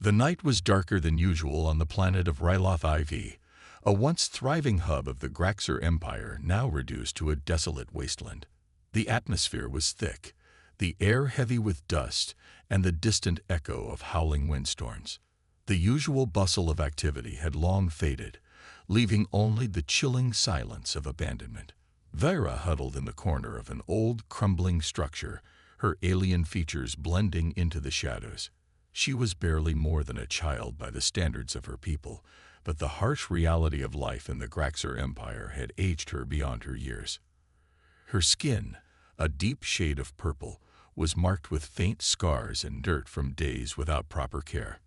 The night was darker than usual on the planet of Ryloth IV, a once thriving hub of the Graxer Empire now reduced to a desolate wasteland. The atmosphere was thick, the air heavy with dust and the distant echo of howling windstorms. The usual bustle of activity had long faded, leaving only the chilling silence of abandonment. Vera huddled in the corner of an old, crumbling structure, her alien features blending into the shadows. She was barely more than a child by the standards of her people, but the harsh reality of life in the Graxer Empire had aged her beyond her years. Her skin, a deep shade of purple, was marked with faint scars and dirt from days without proper care.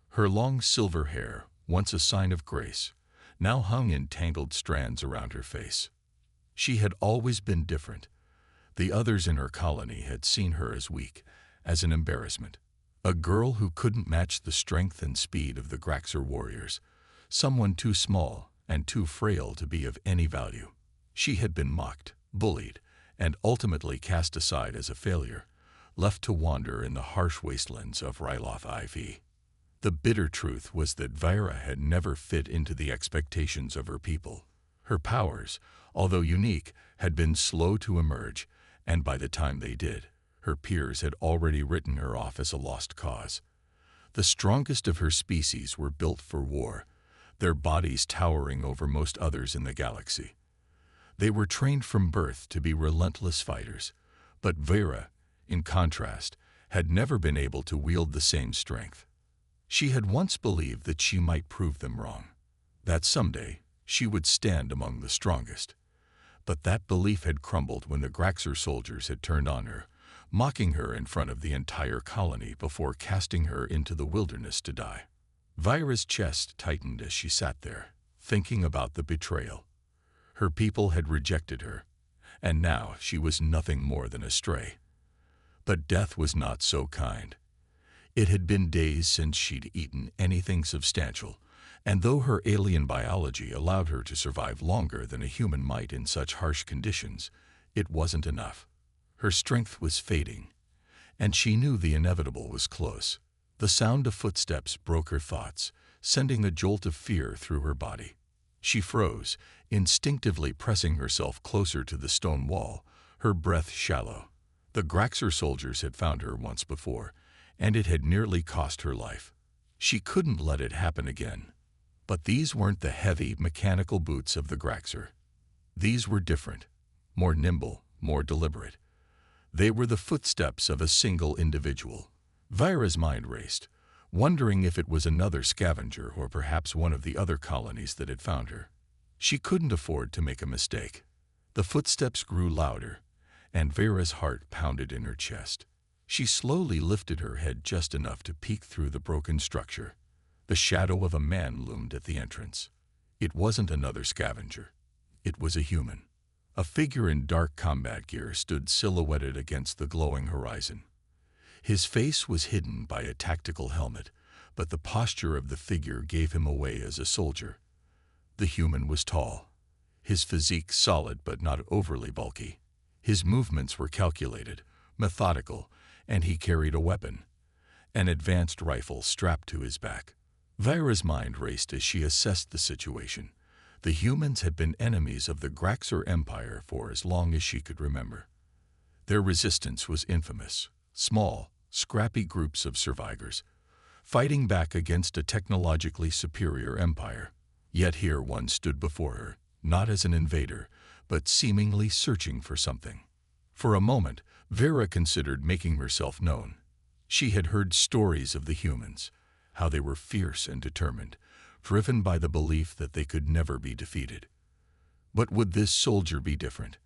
Her long silver hair, once a sign of grace, now hung in tangled strands around her face. She had always been different. The others in her colony had seen her as weak, as an embarrassment. A girl who couldn't match the strength and speed of the Graxer warriors, someone too small and too frail to be of any value. She had been mocked, bullied, and ultimately cast aside as a failure, left to wander in the harsh wastelands of Ryloth IV. The bitter truth was that Vera had never fit into the expectations of her people. Her powers, although unique, had been slow to emerge, and by the time they did, her peers had already written her off as a lost cause. The strongest of her species were built for war, their bodies towering over most others in the galaxy. They were trained from birth to be relentless fighters, but Vera, in contrast, had never been able to wield the same strength. She had once believed that she might prove them wrong, that someday she would stand among the strongest. But that belief had crumbled when the Graxer soldiers had turned on her, mocking her in front of the entire colony before casting her into the wilderness to die. Vera's chest tightened as she sat there, thinking about the betrayal. Her people had rejected her, and now she was nothing more than a stray. But death was not so kind. It had been days since she'd eaten anything substantial, and though her alien biology allowed her to survive longer than a human might in such harsh conditions, it wasn't enough. Her strength was fading, and she knew the inevitable was close. The sound of footsteps broke her thoughts, sending a jolt of fear through her body. She froze, instinctively pressing herself closer to the stone wall, her breath shallow. The Graxer soldiers had found her once before, and it had nearly cost her life. She couldn't let it happen again. But these weren't the heavy, mechanical boots of the Graxer. These were different, more nimble, more deliberate. They were the footsteps of a single individual. Vera's mind raced, wondering if it was another scavenger or perhaps one of the other colonies that had found her. She couldn't afford to make a mistake. The footsteps grew louder, and Vera's heart pounded in her chest. She slowly lifted her head just enough to peek through the broken structure. The shadow of a man loomed at the entrance. It wasn't another scavenger. It was a human. A figure in dark combat gear stood silhouetted against the glowing horizon. His face was hidden by a tactical helmet, but the posture of the figure gave him away as a soldier. The human was tall, his physique solid but not overly bulky. His movements were calculated, methodical, and he carried a weapon, an advanced rifle strapped to his back. Vera's mind raced as she assessed the situation. The humans had been enemies of the Graxer Empire for as long as she could remember. Their resistance was infamous. Small, scrappy groups of survivors, fighting back against a technologically superior empire. Yet here one stood before her, not as an invader, but seemingly searching for something. For a moment, Vera considered making herself known. She had heard stories of the humans, how they were fierce and determined, driven by the belief that they could never be defeated. But would this soldier be different?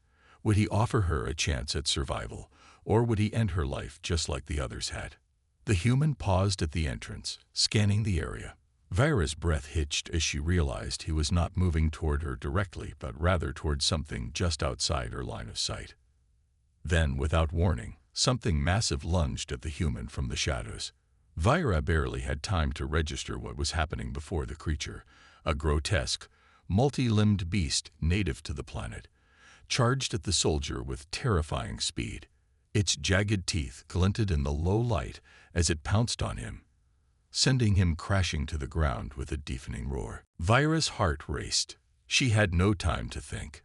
Would he offer her a chance at survival, or would he end her life just like the others had? The human paused at the entrance, scanning the area. Vera's breath hitched as she realized he was not moving toward her directly, but rather toward something just outside her line of sight. Then, without warning, something massive lunged at the human from the shadows. Vera barely had time to register what was happening before the creature, a grotesque, multi-limbed beast native to the planet, charged at the soldier with terrifying speed. Its jagged teeth glinted in the low light as it pounced on him. sending him crashing to the ground with a deafening roar. Vira's heart raced. She had no time to think.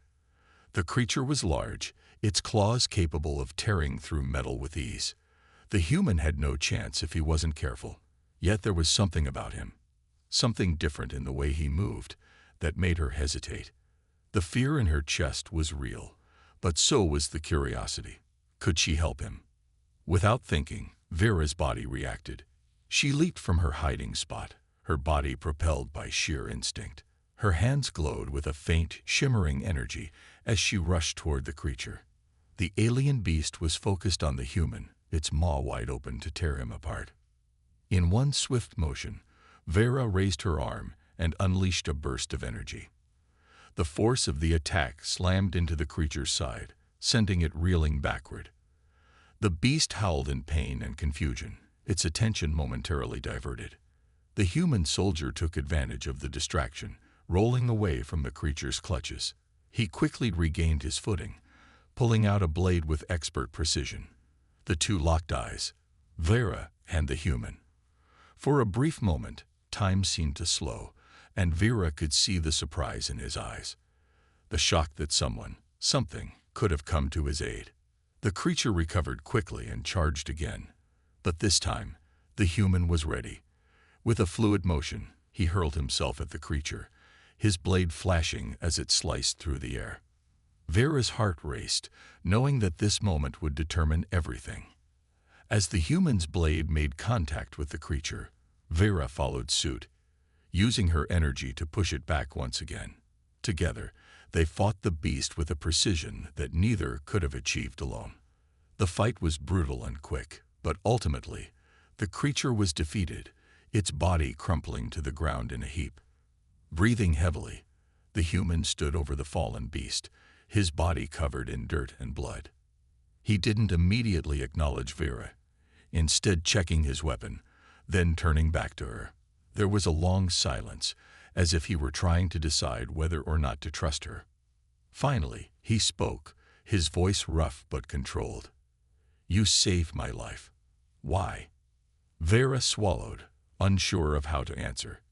The creature was large, its claws capable of tearing through metal with ease. The human had no chance if he wasn't careful. Yet there was something about him, something different in the way he moved, that made her hesitate. The fear in her chest was real, but so was the curiosity. Could she help him? Without thinking, Vera's body reacted. She leaped from her hiding spot, her body propelled by sheer instinct. Her hands glowed with a faint, shimmering energy as she rushed toward the creature. The alien beast was focused on the human, its maw wide open to tear him apart. In one swift motion, Vera raised her arm and unleashed a burst of energy. The force of the attack slammed into the creature's side, sending it reeling backward. The beast howled in pain and confusion, its attention momentarily diverted. The human soldier took advantage of the distraction, rolling away from the creature's clutches. He quickly regained his footing, pulling out a blade with expert precision. The two locked eyes, Vera and the human. For a brief moment, time seemed to slow, and Vera could see the surprise in his eyes. The shock that something, could have come to his aid. The creature recovered quickly and charged again. But this time, the human was ready. With a fluid motion, he hurled himself at the creature, his blade flashing as it sliced through the air. Vera's heart raced, knowing that this moment would determine everything. As the human's blade made contact with the creature, Vera followed suit, using her energy to push it back once again. Together, they fought the beast with a precision that neither could have achieved alone. The fight was brutal and quick, but ultimately, the creature was defeated, its body crumpling to the ground in a heap. Breathing heavily, the human stood over the fallen beast, his body covered in dirt and blood. He didn't immediately acknowledge Vera, instead checking his weapon, then turning back to her. There was a long silence, as if he were trying to decide whether or not to trust her. Finally, he spoke, his voice rough but controlled. "You saved my life. Why?" Vera swallowed, unsure of how to answer.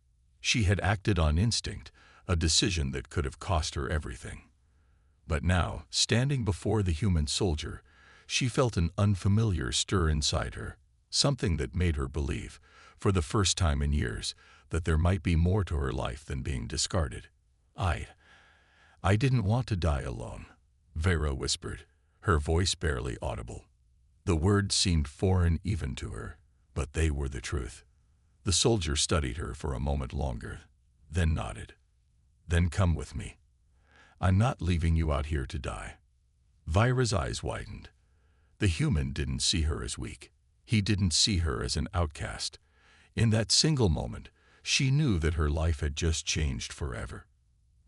She had acted on instinct, a decision that could have cost her everything. But now, standing before the human soldier, she felt an unfamiliar stir inside her, something that made her believe, for the first time in years, that there might be more to her life than being discarded. I didn't want to die alone," Vera whispered, her voice barely audible. The words seemed foreign even to her, but they were the truth. The soldier studied her for a moment longer, then nodded. "Then come with me. I'm not leaving you out here to die." Vera's eyes widened. The human didn't see her as weak. He didn't see her as an outcast. In that single moment, she knew that her life had just changed forever.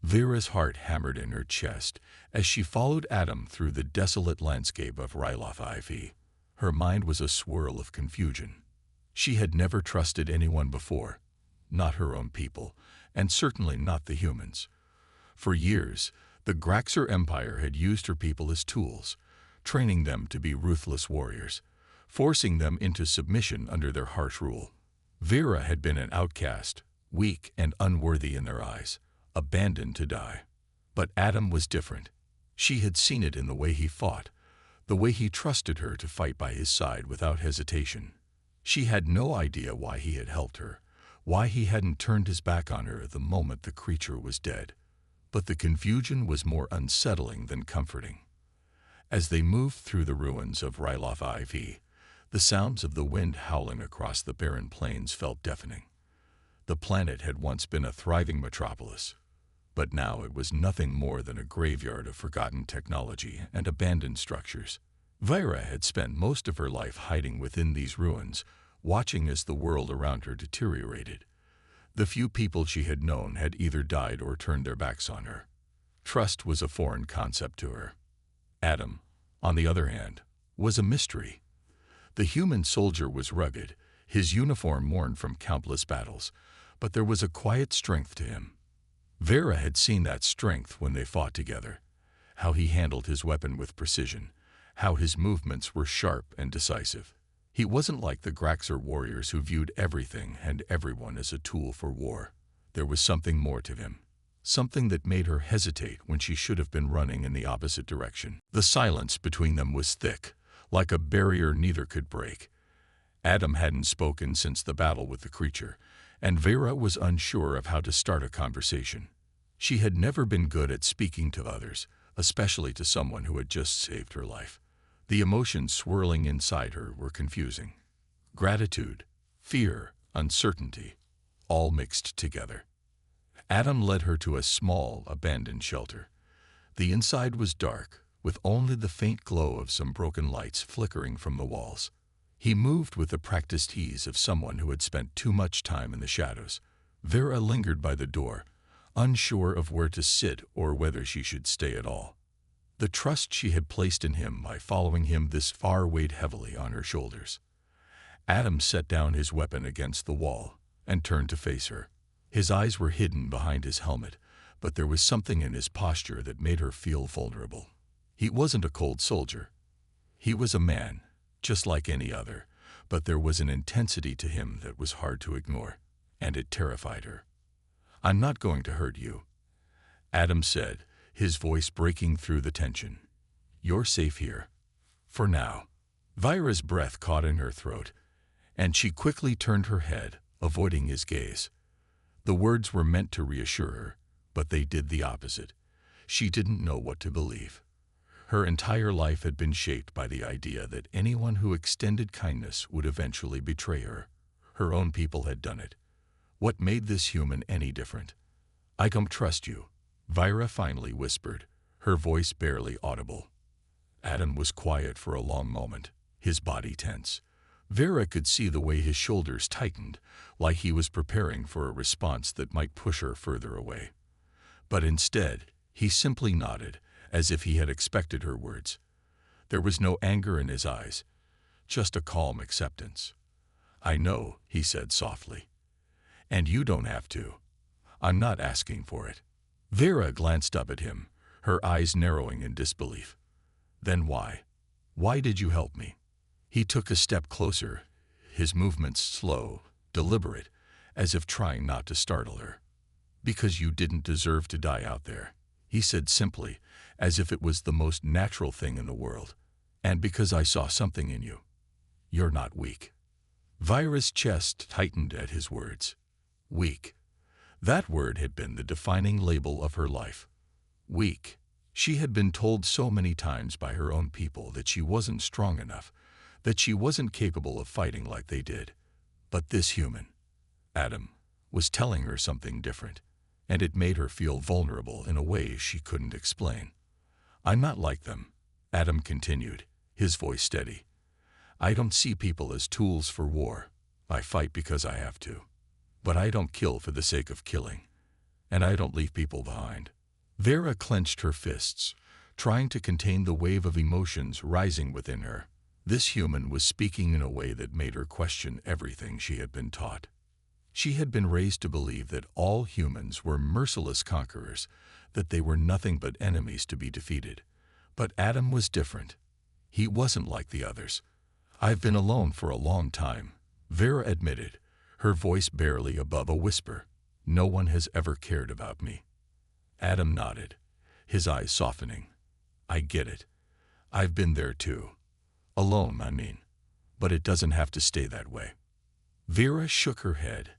Vera's heart hammered in her chest as she followed Adam through the desolate landscape of Ryloth IV. Her mind was a swirl of confusion. She had never trusted anyone before, not her own people, and certainly not the humans. For years, the Graxer Empire had used her people as tools, training them to be ruthless warriors, forcing them into submission under their harsh rule. Vera had been an outcast, weak and unworthy in their eyes, abandoned to die. But Adam was different. She had seen it in the way he fought, the way he trusted her to fight by his side without hesitation. She had no idea why he had helped her, why he hadn't turned his back on her the moment the creature was dead. But the confusion was more unsettling than comforting. As they moved through the ruins of Ryloth IV, the sounds of the wind howling across the barren plains felt deafening. The planet had once been a thriving metropolis, but now it was nothing more than a graveyard of forgotten technology and abandoned structures. Vera had spent most of her life hiding within these ruins, watching as the world around her deteriorated. The few people she had known had either died or turned their backs on her. Trust was a foreign concept to her. Adam, on the other hand, was a mystery. The human soldier was rugged, his uniform worn from countless battles, but there was a quiet strength to him. Vera had seen that strength when they fought together, how he handled his weapon with precision, how his movements were sharp and decisive. He wasn't like the Graxer warriors who viewed everything and everyone as a tool for war. There was something more to him. Something that made her hesitate when she should have been running in the opposite direction. The silence between them was thick, like a barrier neither could break. Adam hadn't spoken since the battle with the creature, and Vera was unsure of how to start a conversation. She had never been good at speaking to others, especially to someone who had just saved her life. The emotions swirling inside her were confusing. Gratitude, fear, uncertainty, all mixed together. Adam led her to a small, abandoned shelter. The inside was dark, with only the faint glow of some broken lights flickering from the walls. He moved with the practiced ease of someone who had spent too much time in the shadows. Vera lingered by the door, unsure of where to sit or whether she should stay at all. The trust she had placed in him by following him this far weighed heavily on her shoulders. Adam set down his weapon against the wall and turned to face her. His eyes were hidden behind his helmet, but there was something in his posture that made her feel vulnerable. He wasn't a cold soldier. He was a man, just like any other, but there was an intensity to him that was hard to ignore, and it terrified her. "I'm not going to hurt you," Adam said, his voice breaking through the tension. "You're safe here. For now." Vira's breath caught in her throat, and she quickly turned her head, avoiding his gaze. The words were meant to reassure her, but they did the opposite. She didn't know what to believe. Her entire life had been shaped by the idea that anyone who extended kindness would eventually betray her. Her own people had done it. What made this human any different? "I don't trust you," Vira finally whispered, her voice barely audible. Adam was quiet for a long moment, his body tense. Vera could see the way his shoulders tightened, like he was preparing for a response that might push her further away. But instead, he simply nodded, as if he had expected her words. There was no anger in his eyes, just a calm acceptance. "I know," he said softly. "And you don't have to. I'm not asking for it." Vera glanced up at him, her eyes narrowing in disbelief. "Then why? Why did you help me?" He took a step closer, his movements slow, deliberate, as if trying not to startle her. "Because you didn't deserve to die out there," he said simply, as if it was the most natural thing in the world. "And because I saw something in you. You're not weak." Vira's chest tightened at his words. Weak. That word had been the defining label of her life. Weak. She had been told so many times by her own people that she wasn't strong enough, that she wasn't capable of fighting like they did. But this human, Adam, was telling her something different, and it made her feel vulnerable in a way she couldn't explain. "I'm not like them," Adam continued, his voice steady. "I don't see people as tools for war. I fight because I have to. But I don't kill for the sake of killing. And I don't leave people behind." Vera clenched her fists, trying to contain the wave of emotions rising within her. This human was speaking in a way that made her question everything she had been taught. She had been raised to believe that all humans were merciless conquerors, that they were nothing but enemies to be defeated. But Adam was different. He wasn't like the others. "I've been alone for a long time," Vera admitted, her voice barely above a whisper. "No one has ever cared about me." Adam nodded, his eyes softening. "I get it. I've been there too. Alone, I mean. But it doesn't have to stay that way." Vera shook her head.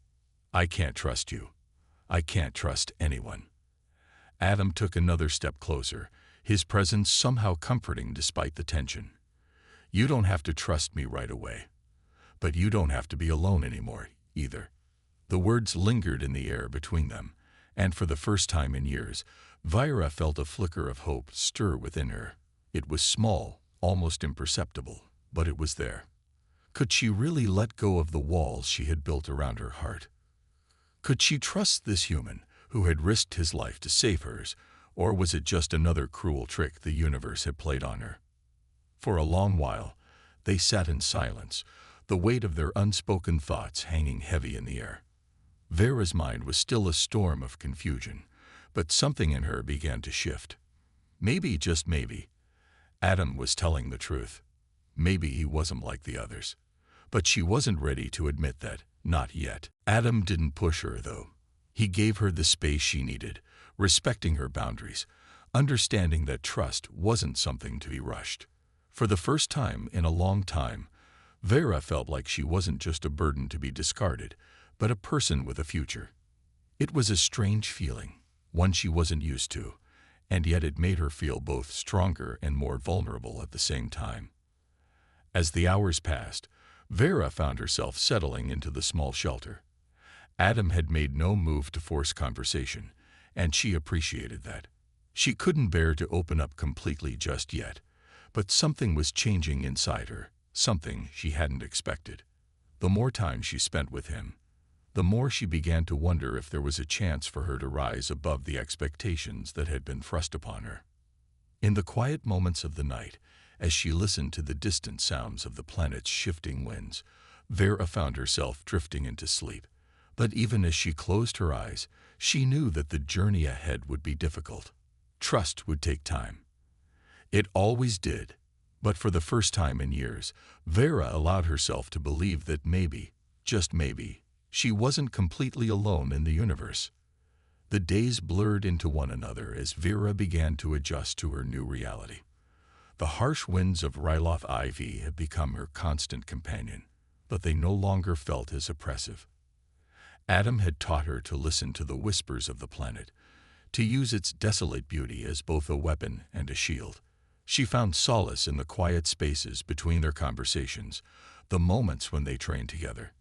"I can't trust you. I can't trust anyone." Adam took another step closer, his presence somehow comforting despite the tension. "You don't have to trust me right away. But you don't have to be alone anymore, either." The words lingered in the air between them, and for the first time in years, Vira felt a flicker of hope stir within her. It was small, almost imperceptible, but it was there. Could she really let go of the walls she had built around her heart? Could she trust this human who had risked his life to save hers, or was it just another cruel trick the universe had played on her? For a long while, they sat in silence, the weight of their unspoken thoughts hanging heavy in the air. Vera's mind was still a storm of confusion, but something in her began to shift. Maybe, just maybe, Adam was telling the truth. Maybe he wasn't like the others. But she wasn't ready to admit that, not yet. Adam didn't push her, though. He gave her the space she needed, respecting her boundaries, understanding that trust wasn't something to be rushed. For the first time in a long time, Vera felt like she wasn't just a burden to be discarded, but a person with a future. It was a strange feeling, one she wasn't used to, and yet it made her feel both stronger and more vulnerable at the same time. As the hours passed, Vera found herself settling into the small shelter. Adam had made no move to force conversation, and she appreciated that. She couldn't bear to open up completely just yet, but something was changing inside her, something she hadn't expected. The more time she spent with him, the more she began to wonder if there was a chance for her to rise above the expectations that had been thrust upon her. In the quiet moments of the night, as she listened to the distant sounds of the planet's shifting winds, Vera found herself drifting into sleep. But even as she closed her eyes, she knew that the journey ahead would be difficult. Trust would take time. It always did. But for the first time in years, Vera allowed herself to believe that maybe, just maybe, she wasn't completely alone in the universe. The days blurred into one another as Vera began to adjust to her new reality. The harsh winds of Ryloth Ivy had become her constant companion, but they no longer felt as oppressive. Adam had taught her to listen to the whispers of the planet, to use its desolate beauty as both a weapon and a shield. She found solace in the quiet spaces between their conversations, the moments when they trained together.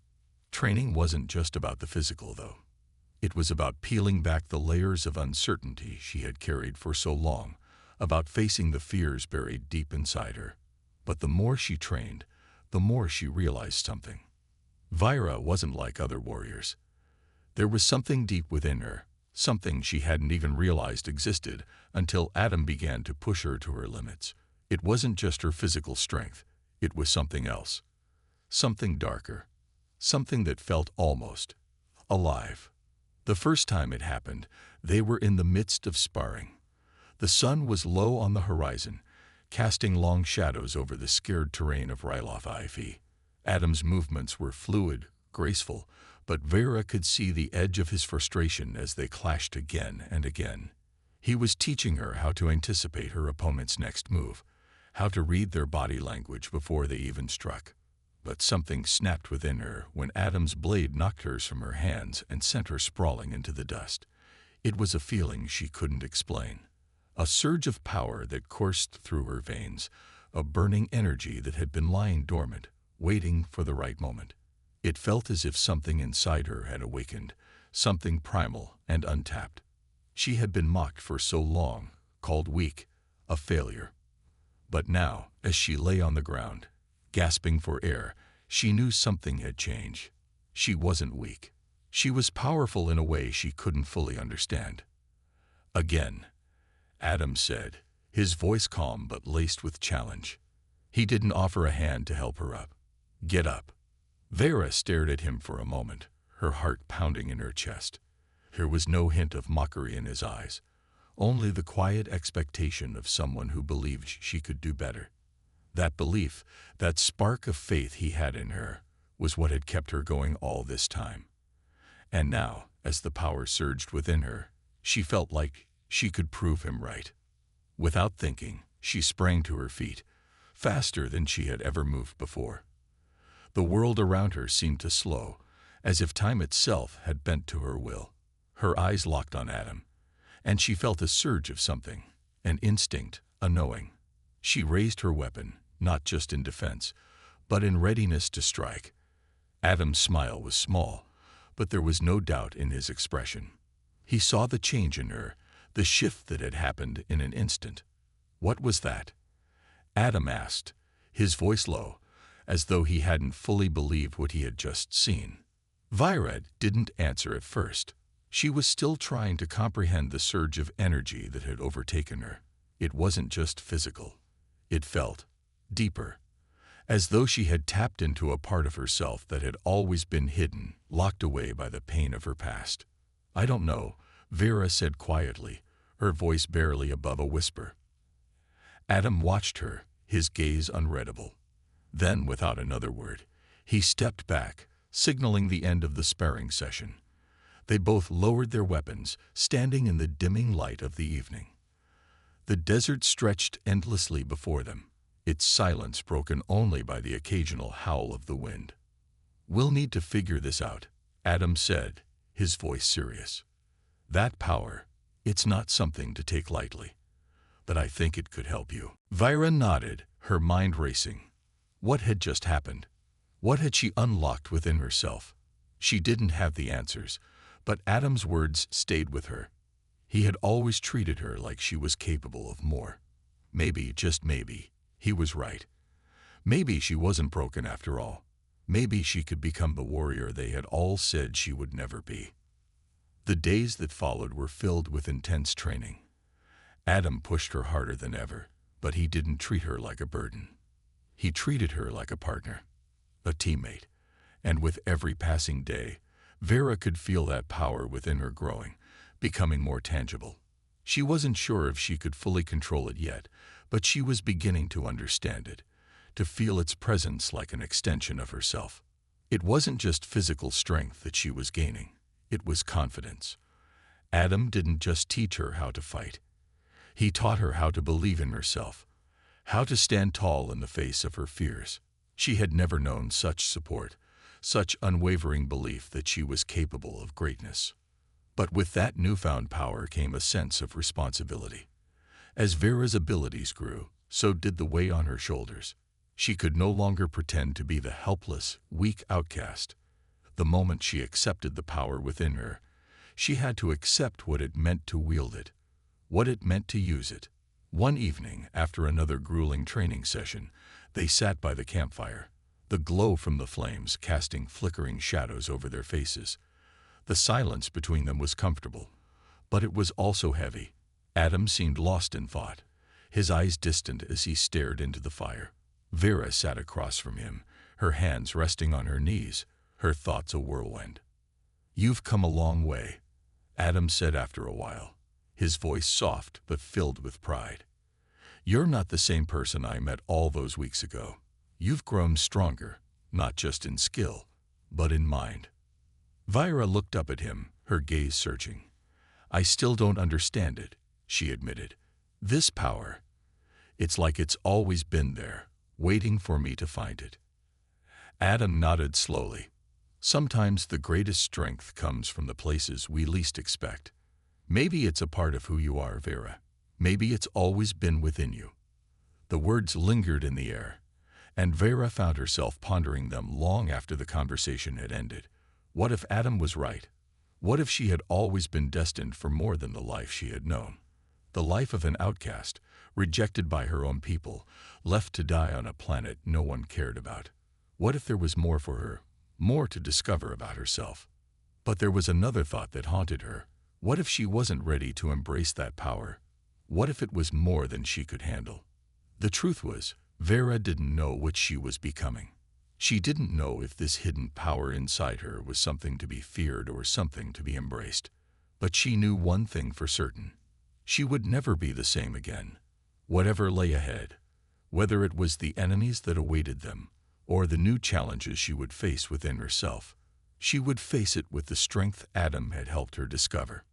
Training wasn't just about the physical, though. It was about peeling back the layers of uncertainty she had carried for so long, about facing the fears buried deep inside her. But the more she trained, the more she realized something. Vyra wasn't like other warriors. There was something deep within her, something she hadn't even realized existed until Adam began to push her to her limits. It wasn't just her physical strength, it was something else. Something darker. Something that felt almost alive. The first time it happened, they were in the midst of sparring. The sun was low on the horizon, casting long shadows over the scared terrain of Ryloth Ivy. Adam's movements were fluid, graceful, but Vera could see the edge of his frustration as they clashed again and again. He was teaching her how to anticipate her opponent's next move, how to read their body language before they even struck. But something snapped within her when Adam's blade knocked hers from her hands and sent her sprawling into the dust. It was a feeling she couldn't explain. A surge of power that coursed through her veins, a burning energy that had been lying dormant, waiting for the right moment. It felt as if something inside her had awakened, something primal and untapped. She had been mocked for so long, called weak, a failure. But now, as she lay on the ground, gasping for air, she knew something had changed. She wasn't weak. She was powerful in a way she couldn't fully understand. Again, Adam said, his voice calm but laced with challenge. He didn't offer a hand to help her up. Get up. Vera stared at him for a moment, her heart pounding in her chest. There was no hint of mockery in his eyes, only the quiet expectation of someone who believed she could do better. That belief, that spark of faith he had in her, was what had kept her going all this time. And now, as the power surged within her, she felt like she could prove him right. Without thinking, she sprang to her feet, faster than she had ever moved before. The world around her seemed to slow, as if time itself had bent to her will. Her eyes locked on Adam, and she felt a surge of something, an instinct, a knowing. She raised her weapon, not just in defense, but in readiness to strike. Adam's smile was small, but there was no doubt in his expression. He saw the change in her, the shift that had happened in an instant. What was that? Adam asked, his voice low, as though he hadn't fully believed what he had just seen. Vyra didn't answer at first. She was still trying to comprehend the surge of energy that had overtaken her. It wasn't just physical. It felt deeper, as though she had tapped into a part of herself that had always been hidden, locked away by the pain of her past. I don't know, Vera said quietly, her voice barely above a whisper. Adam watched her, his gaze unreadable. Then, without another word, He stepped back, signaling the end of the sparring session. They both lowered their weapons, standing in the dimming light of the evening. The desert stretched endlessly before them, its silence broken only by the occasional howl of the wind. "We'll need to figure this out," Adam said, his voice serious. "That power, it's not something to take lightly. But I think it could help you." Vira nodded, her mind racing. What had just happened? What had she unlocked within herself? She didn't have the answers, but Adam's words stayed with her. He had always treated her like she was capable of more. Maybe, just maybe, he was right. Maybe she wasn't broken after all. Maybe she could become the warrior they had all said she would never be. The days that followed were filled with intense training. Adam pushed her harder than ever, but he didn't treat her like a burden. He treated her like a partner, a teammate, and with every passing day, Vera could feel that power within her growing, becoming more tangible. She wasn't sure if she could fully control it yet, but she was beginning to understand it, to feel its presence like an extension of herself. It wasn't just physical strength that she was gaining, it was confidence. Adam didn't just teach her how to fight. He taught her how to believe in herself, how to stand tall in the face of her fears. She had never known such support, such unwavering belief that she was capable of greatness. But with that newfound power came a sense of responsibility. As Vera's abilities grew, so did the weight on her shoulders. She could no longer pretend to be the helpless, weak outcast. The moment she accepted the power within her, she had to accept what it meant to wield it, what it meant to use it. One evening, after another grueling training session, they sat by the campfire, the glow from the flames casting flickering shadows over their faces. The silence between them was comfortable, but it was also heavy. Adam seemed lost in thought, his eyes distant as he stared into the fire. Vera sat across from him, her hands resting on her knees, her thoughts a whirlwind. "You've come a long way," Adam said after a while, his voice soft but filled with pride. "You're not the same person I met all those weeks ago. You've grown stronger, not just in skill, but in mind." Vira looked up at him, her gaze searching. "I still don't understand it," she admitted. "This power, it's like it's always been there, waiting for me to find it." Adam nodded slowly. "Sometimes the greatest strength comes from the places we least expect. Maybe it's a part of who you are, Vera. Maybe it's always been within you." The words lingered in the air, and Vera found herself pondering them long after the conversation had ended. What if Adam was right? What if she had always been destined for more than the life she had known? The life of an outcast, rejected by her own people, left to die on a planet no one cared about. What if there was more for her, more to discover about herself? But there was another thought that haunted her. What if she wasn't ready to embrace that power? What if it was more than she could handle? The truth was, Vera didn't know what she was becoming. She didn't know if this hidden power inside her was something to be feared or something to be embraced. But she knew one thing for certain. She would never be the same again. Whatever lay ahead, whether it was the enemies that awaited them, or the new challenges she would face within herself, she would face it with the strength Adam had helped her discover.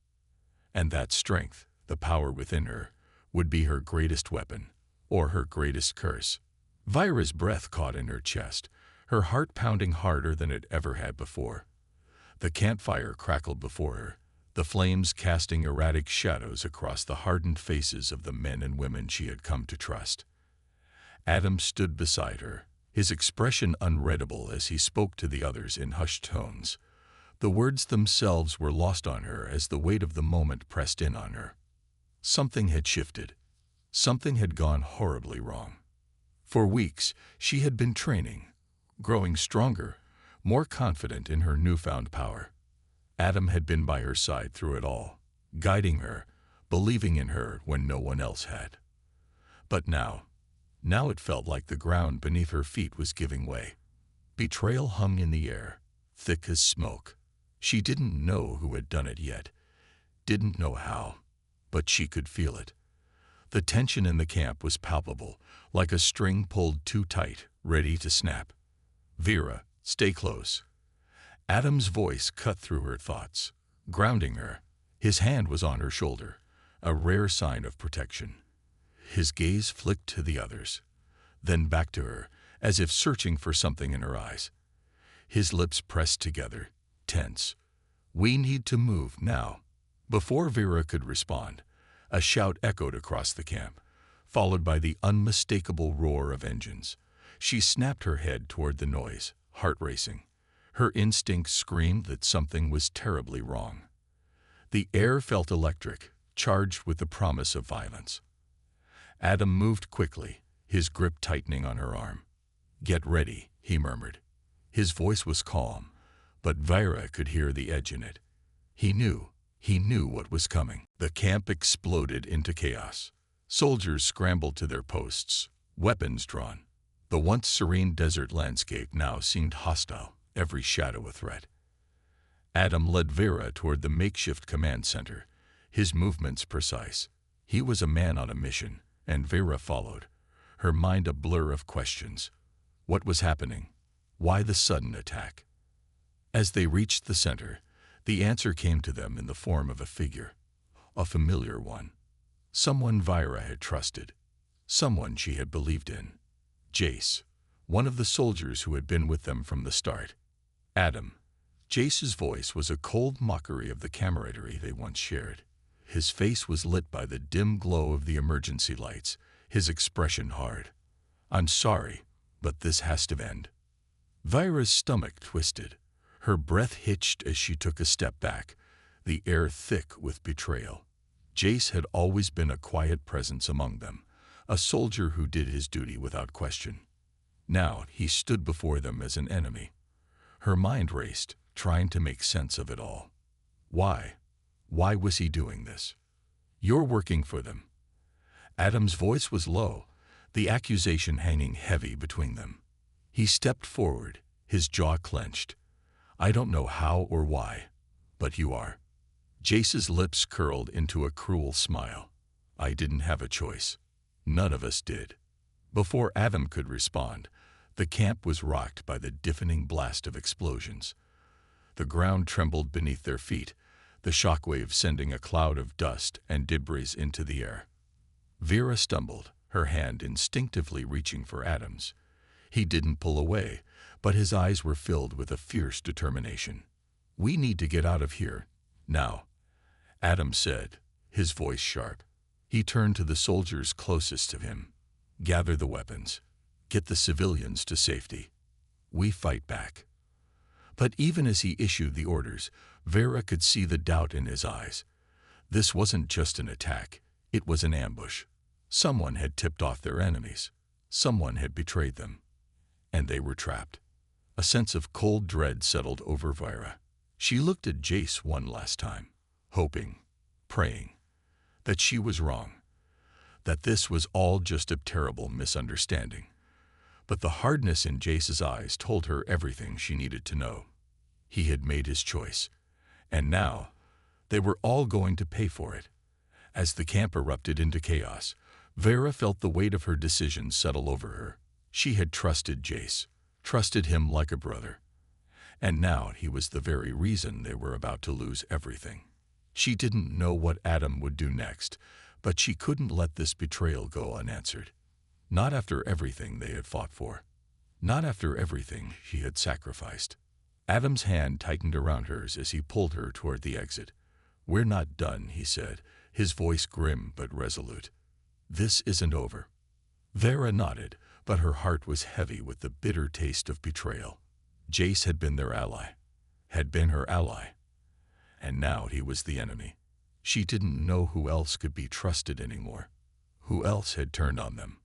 And that strength, the power within her, would be her greatest weapon, or her greatest curse. Vira's breath caught in her chest, her heart pounding harder than it ever had before. The campfire crackled before her, the flames casting erratic shadows across the hardened faces of the men and women she had come to trust. Adam stood beside her, his expression unreadable as he spoke to the others in hushed tones. The words themselves were lost on her as the weight of the moment pressed in on her. Something had shifted. Something had gone horribly wrong. For weeks, she had been training, growing stronger, more confident in her newfound power. Adam had been by her side through it all, guiding her, believing in her when no one else had. But now it felt like the ground beneath her feet was giving way. Betrayal hung in the air, thick as smoke. She didn't know who had done it yet, didn't know how, but she could feel it. The tension in the camp was palpable, like a string pulled too tight, ready to snap. Vera, Stay close." Adam's voice cut through her thoughts, grounding her. His hand was on her shoulder, a rare sign of protection. His gaze flicked to the others, then back to her, as if searching for something in her eyes. His lips pressed together, tense. "We need to move now." Before Vera could respond, a shout echoed across the camp, followed by the unmistakable roar of engines. She snapped her head toward the noise, heart racing. Her instincts screamed that something was terribly wrong. The air felt electric, charged with the promise of violence. Adam moved quickly, his grip tightening on her arm. "Get ready," he murmured. His voice was calm, but Vera could hear the edge in it. He knew what was coming. The camp exploded into chaos. Soldiers scrambled to their posts, weapons drawn. The once serene desert landscape now seemed hostile, every shadow a threat. Adam led Vera toward the makeshift command center, his movements precise. He was a man on a mission, and Vera followed, her mind a blur of questions. What was happening? Why the sudden attack? As they reached the center, the answer came to them in the form of a figure, a familiar one. Someone Vera had trusted, someone she had believed in. Jace, one of the soldiers who had been with them from the start. Adam. Jace's voice was a cold mockery of the camaraderie they once shared. His face was lit by the dim glow of the emergency lights, his expression hard. "I'm sorry, but this has to end." Vera's stomach twisted. Her breath hitched as she took a step back, the air thick with betrayal. Jace had always been a quiet presence among them, a soldier who did his duty without question. Now he stood before them as an enemy. Her mind raced, trying to make sense of it all. Why? Why was he doing this? "You're working for them." Adam's voice was low, the accusation hanging heavy between them. He stepped forward, his jaw clenched. "I don't know how or why, but you are." Jace's lips curled into a cruel smile. "I didn't have a choice. None of us did." Before Adam could respond, the camp was rocked by the deafening blast of explosions. The ground trembled beneath their feet, the shockwave sending a cloud of dust and debris into the air. Vera stumbled, her hand instinctively reaching for Adam's. He didn't pull away, but his eyes were filled with a fierce determination. "We need to get out of here, now," Adam said, his voice sharp. He turned to the soldiers closest to him. "Gather the weapons. Get the civilians to safety. We fight back." But even as he issued the orders, Vera could see the doubt in his eyes. This wasn't just an attack, it was an ambush. Someone had tipped off their enemies. Someone had betrayed them. And they were trapped. A sense of cold dread settled over Vera. She looked at Jace one last time, hoping, praying, that she was wrong, that this was all just a terrible misunderstanding. But the hardness in Jace's eyes told her everything she needed to know. He had made his choice, and now they were all going to pay for it. As the camp erupted into chaos, Vera felt the weight of her decision settle over her. She had trusted Jace, trusted him like a brother. And now he was the very reason they were about to lose everything. She didn't know what Adam would do next, but she couldn't let this betrayal go unanswered. Not after everything they had fought for. Not after everything she had sacrificed. Adam's hand tightened around hers as he pulled her toward the exit. "We're not done," he said, his voice grim but resolute. "This isn't over." Vera nodded, but her heart was heavy with the bitter taste of betrayal. Jace had been their ally, had been her ally, and now he was the enemy. She didn't know who else could be trusted anymore. Who else had turned on them?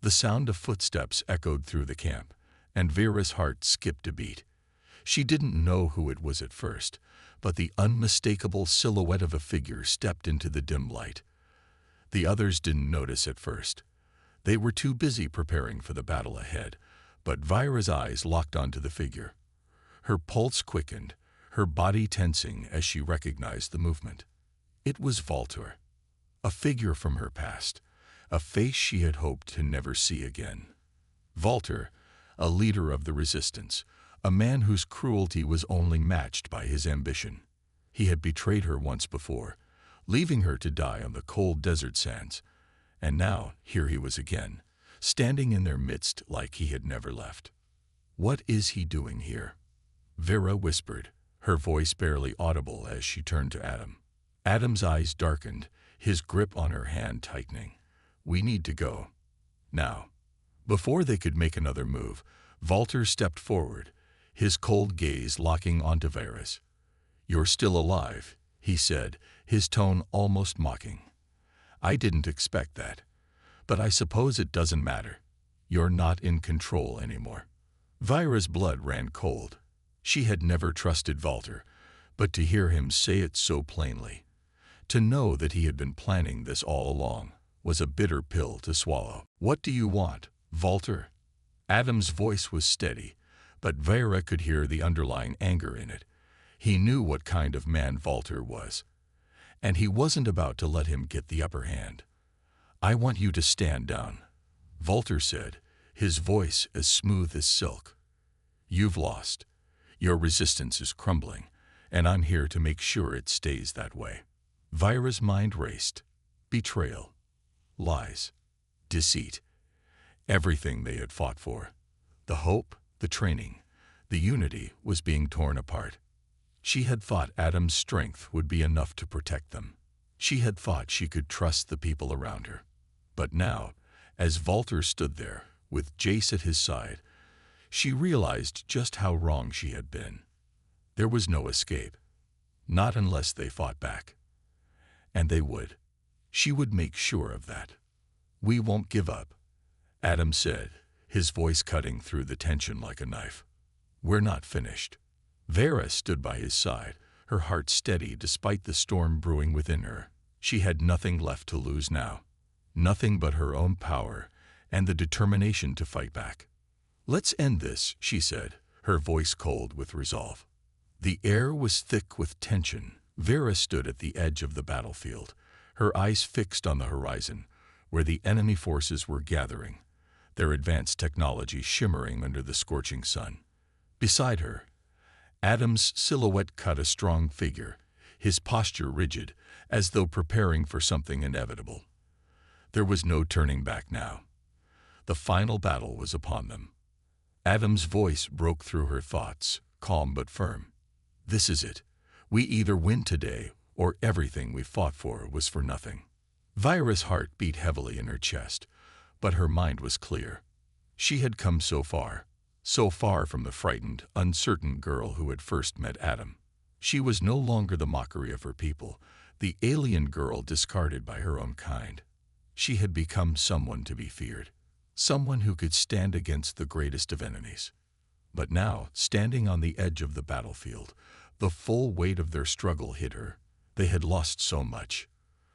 The sound of footsteps echoed through the camp, and Vera's heart skipped a beat. She didn't know who it was at first, but the unmistakable silhouette of a figure stepped into the dim light. The others didn't notice at first. They were too busy preparing for the battle ahead, but Vera's eyes locked onto the figure. Her pulse quickened, her body tensing as she recognized the movement. It was Valtor, a figure from her past, a face she had hoped to never see again. Valtor, a leader of the resistance, a man whose cruelty was only matched by his ambition. He had betrayed her once before, leaving her to die on the cold desert sands, and now here he was again, standing in their midst like he had never left. "What is he doing here?" Vera whispered, her voice barely audible as she turned to Adam. Adam's eyes darkened, his grip on her hand tightening. "We need to go. Now." Before they could make another move, Walter stepped forward, his cold gaze locking onto Vera's. "You're still alive," he said, his tone almost mocking. "I didn't expect that. But I suppose it doesn't matter. You're not in control anymore." Vera's blood ran cold. She had never trusted Walter, but to hear him say it so plainly, to know that he had been planning this all along, was a bitter pill to swallow. "What do you want, Walter?" Adam's voice was steady, but Vera could hear the underlying anger in it. He knew what kind of man Walter was, and he wasn't about to let him get the upper hand. "I want you to stand down," Walter said, his voice as smooth as silk. "You've lost. Your resistance is crumbling, and I'm here to make sure it stays that way." Vera's mind raced. Betrayal, lies, deceit, everything they had fought for. The hope, the training, the unity was being torn apart. She had thought Adam's strength would be enough to protect them. She had thought she could trust the people around her. But now, as Walter stood there, with Jace at his side, she realized just how wrong she had been. There was no escape. Not unless they fought back. And they would. She would make sure of that. "We won't give up," Adam said, his voice cutting through the tension like a knife. "We're not finished." Vera stood by his side, her heart steady despite the storm brewing within her. She had nothing left to lose now. Nothing but her own power and the determination to fight back. "Let's end this," she said, her voice cold with resolve. The air was thick with tension. Vera stood at the edge of the battlefield, her eyes fixed on the horizon, where the enemy forces were gathering, their advanced technology shimmering under the scorching sun. Beside her, Adam's silhouette cut a strong figure, his posture rigid, as though preparing for something inevitable. There was no turning back now. The final battle was upon them. Adam's voice broke through her thoughts, calm but firm. "This is it. We either win today, or everything we fought for was for nothing." Vera's heart beat heavily in her chest, but her mind was clear. She had come so far from the frightened, uncertain girl who had first met Adam. She was no longer the mockery of her people, the alien girl discarded by her own kind. She had become someone to be feared, someone who could stand against the greatest of enemies. But now, standing on the edge of the battlefield, the full weight of their struggle hit her. They had lost so much.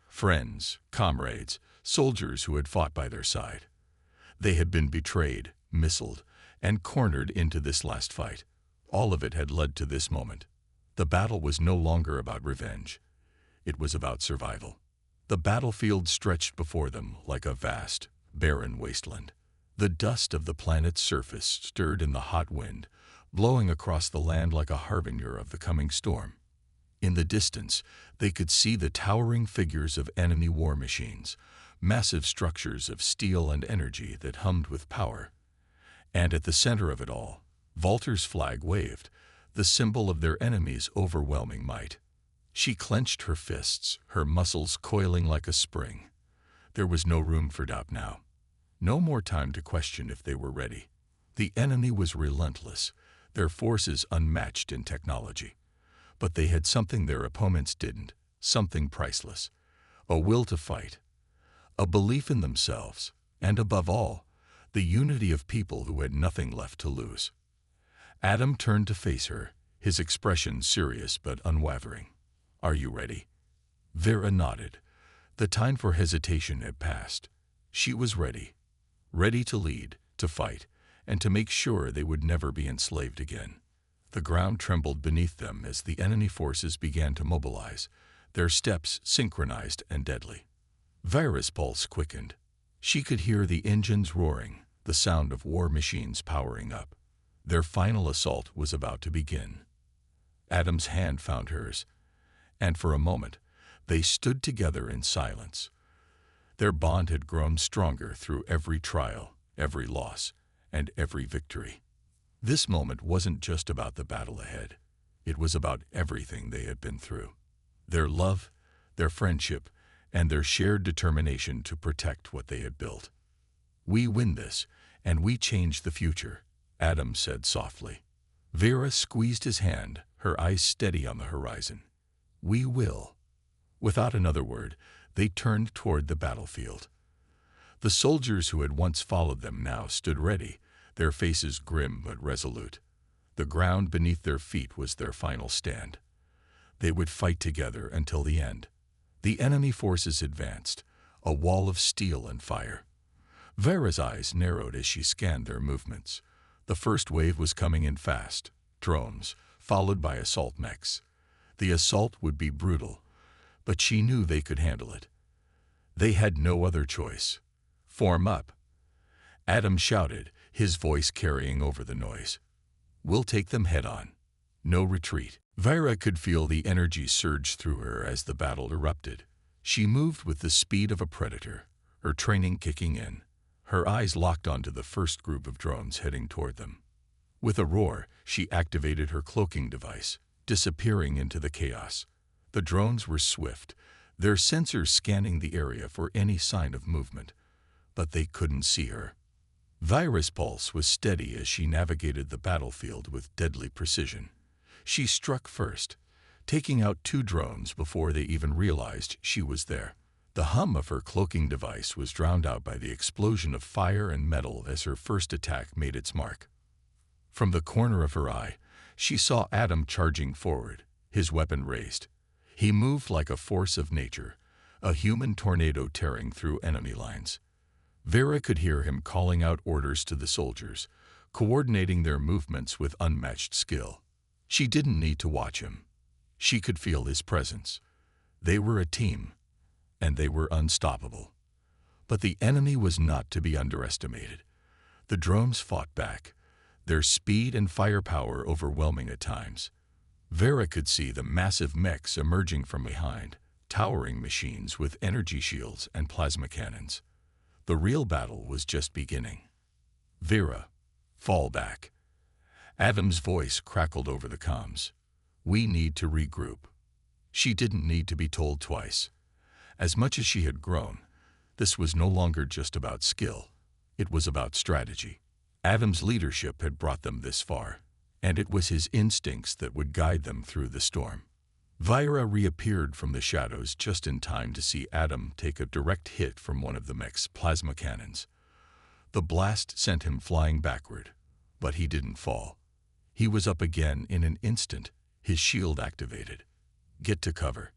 Friends, comrades, soldiers who had fought by their side. They had been betrayed, missiled, and cornered into this last fight. All of it had led to this moment. The battle was no longer about revenge. It was about survival. The battlefield stretched before them like a vast, barren wasteland. The dust of the planet's surface stirred in the hot wind, blowing across the land like a harbinger of the coming storm. In the distance, they could see the towering figures of enemy war machines, massive structures of steel and energy that hummed with power. And at the center of it all, Walter's flag waved, the symbol of their enemy's overwhelming might. She clenched her fists, her muscles coiling like a spring. There was no room for doubt now. No more time to question if they were ready. The enemy was relentless, their forces unmatched in technology. But they had something their opponents didn't, something priceless. A will to fight, a belief in themselves, and above all, the unity of people who had nothing left to lose. Adam turned to face her, his expression serious but unwavering. "Are you ready?" Vera nodded. The time for hesitation had passed. She was ready. Ready to lead, to fight, and to make sure they would never be enslaved again. The ground trembled beneath them as the enemy forces began to mobilize, their steps synchronized and deadly. Vera's pulse quickened. She could hear the engines roaring, the sound of war machines powering up. Their final assault was about to begin. Adam's hand found hers, and for a moment, they stood together in silence. Their bond had grown stronger through every trial, every loss, and every victory. This moment wasn't just about the battle ahead. It was about everything they had been through. Their love, their friendship, and their shared determination to protect what they had built. "We win this, and we change the future," Adam said softly. Vera squeezed his hand, her eyes steady on the horizon. "We will." Without another word, they turned toward the battlefield. The soldiers who had once followed them now stood ready, their faces grim but resolute. The ground beneath their feet was their final stand. They would fight together until the end. The enemy forces advanced, a wall of steel and fire. Vera's eyes narrowed as she scanned their movements. The first wave was coming in fast, drones, followed by assault mechs. The assault would be brutal, but she knew they could handle it. They had no other choice. "Form up," Adam shouted, his voice carrying over the noise. "We'll take them head on. No retreat." Vera could feel the energy surge through her as the battle erupted. She moved with the speed of a predator, her training kicking in. Her eyes locked onto the first group of drones heading toward them. With a roar, she activated her cloaking device, disappearing into the chaos. The drones were swift, their sensors scanning the area for any sign of movement, but they couldn't see her. Vera's pulse was steady as she navigated the battlefield with deadly precision. She struck first, taking out 2 drones before they even realized she was there. The hum of her cloaking device was drowned out by the explosion of fire and metal as her first attack made its mark. From the corner of her eye, she saw Adam charging forward, his weapon raised. He moved like a force of nature, a human tornado tearing through enemy lines. Vera could hear him calling out orders to the soldiers, coordinating their movements with unmatched skill. She didn't need to watch him. She could feel his presence. They were a team, and they were unstoppable. But the enemy was not to be underestimated. The drones fought back, their speed and firepower overwhelming at times. Vera could see the massive mechs emerging from behind, towering machines with energy shields and plasma cannons. The real battle was just beginning. "Vera, fall back." Adam's voice crackled over the comms. "We need to regroup." She didn't need to be told twice. As much as she had grown, this was no longer just about skill. It was about strategy. Adam's leadership had brought them this far, and it was his instincts that would guide them through the storm. Vera reappeared from the shadows just in time to see Adam take a direct hit from one of the mech's plasma cannons. The blast sent him flying backward, but he didn't fall. He was up again in an instant, his shield activated. "Get to cover,"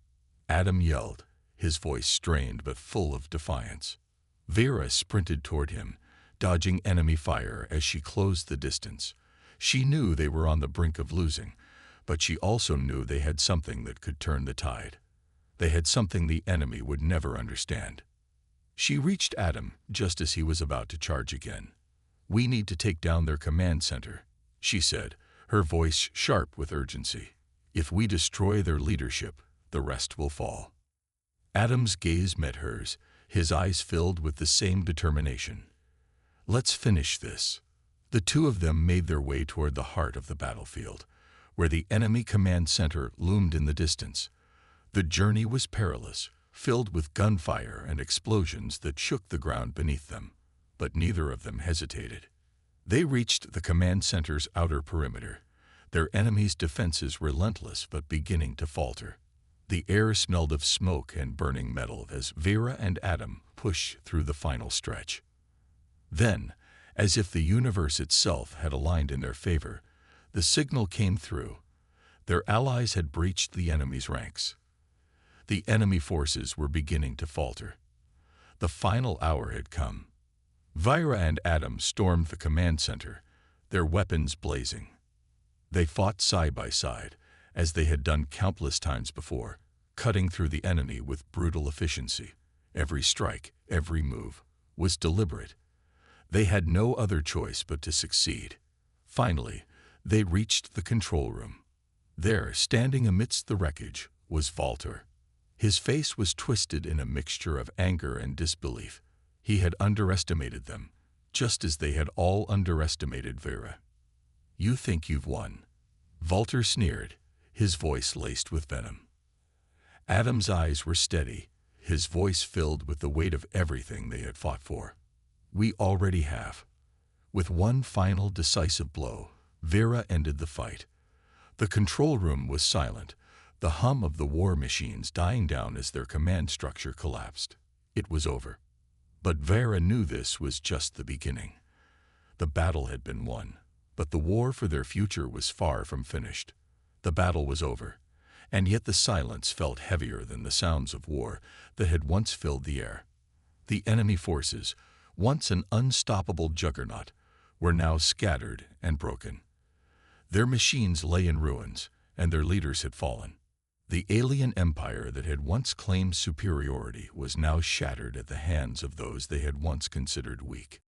Adam yelled, his voice strained but full of defiance. Vera sprinted toward him, dodging enemy fire as she closed the distance. She knew they were on the brink of losing, but she also knew they had something that could turn the tide. They had something the enemy would never understand. She reached Adam just as he was about to charge again. "We need to take down their command center," she said, her voice sharp with urgency. "If we destroy their leadership, the rest will fall." Adam's gaze met hers, his eyes filled with the same determination. "Let's finish this." The two of them made their way toward the heart of the battlefield, where the enemy command center loomed in the distance. The journey was perilous, filled with gunfire and explosions that shook the ground beneath them, but neither of them hesitated. They reached the command center's outer perimeter, their enemy's defenses relentless but beginning to falter. The air smelled of smoke and burning metal as Vera and Adam pushed through the final stretch. Then, as if the universe itself had aligned in their favor, the signal came through. Their allies had breached the enemy's ranks. The enemy forces were beginning to falter. The final hour had come. Vera and Adam stormed the command center, their weapons blazing. They fought side by side, as they had done countless times before, cutting through the enemy with brutal efficiency. Every strike, every move, was deliberate. They had no other choice but to succeed. Finally, they reached the control room. There, standing amidst the wreckage, was Walter. His face was twisted in a mixture of anger and disbelief. He had underestimated them, just as they had all underestimated Vera. "You think you've won," Walter sneered, his voice laced with venom. Adam's eyes were steady, his voice filled with the weight of everything they had fought for. "We already have." With one final decisive blow, Vera ended the fight. The control room was silent, the hum of the war machines dying down as their command structure collapsed. It was over. But Vera knew this was just the beginning. The battle had been won, but the war for their future was far from finished. The battle was over, and yet the silence felt heavier than the sounds of war that had once filled the air. The enemy forces, once an unstoppable juggernaut, were now scattered and broken. Their machines lay in ruins, and their leaders had fallen. The alien empire that had once claimed superiority was now shattered at the hands of those they had once considered weak.